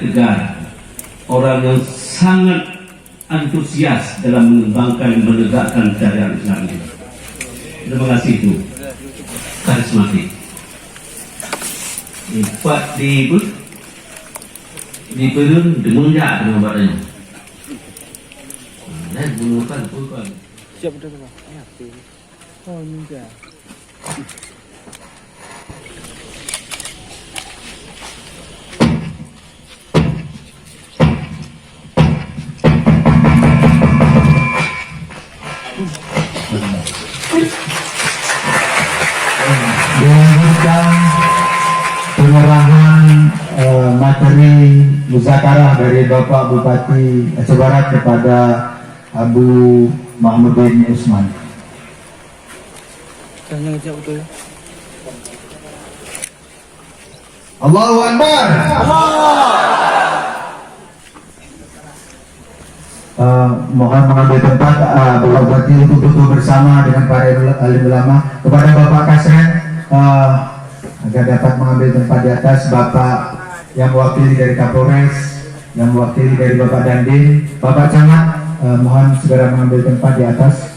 tegar, orang yang sangat antusias dalam mengembangkan dan menegakkan syariat Islam ini. Terima kasih itu, karismatik. Empat di perun demunjak dengan badannya. Dan menggunakan pun. Siap dah Pak. Oh, ninja. Dilanjutkan penyerahan materi muzakarah dari Bapak Bupati Aceh Barat kepada Abu Mahmudin Usman. Tanya aja betul. Allahu Akbar. Mohon mengambil tempat Bapak Bupati untuk duduk bersama dengan para alim ulama. Kepada Bapak Kasren agar dapat mengambil tempat di atas, Bapak yang mewakili dari Kapolres, yang mewakili dari Bapak Dandim, Bapak Camat, mohon segera mengambil tempat di atas.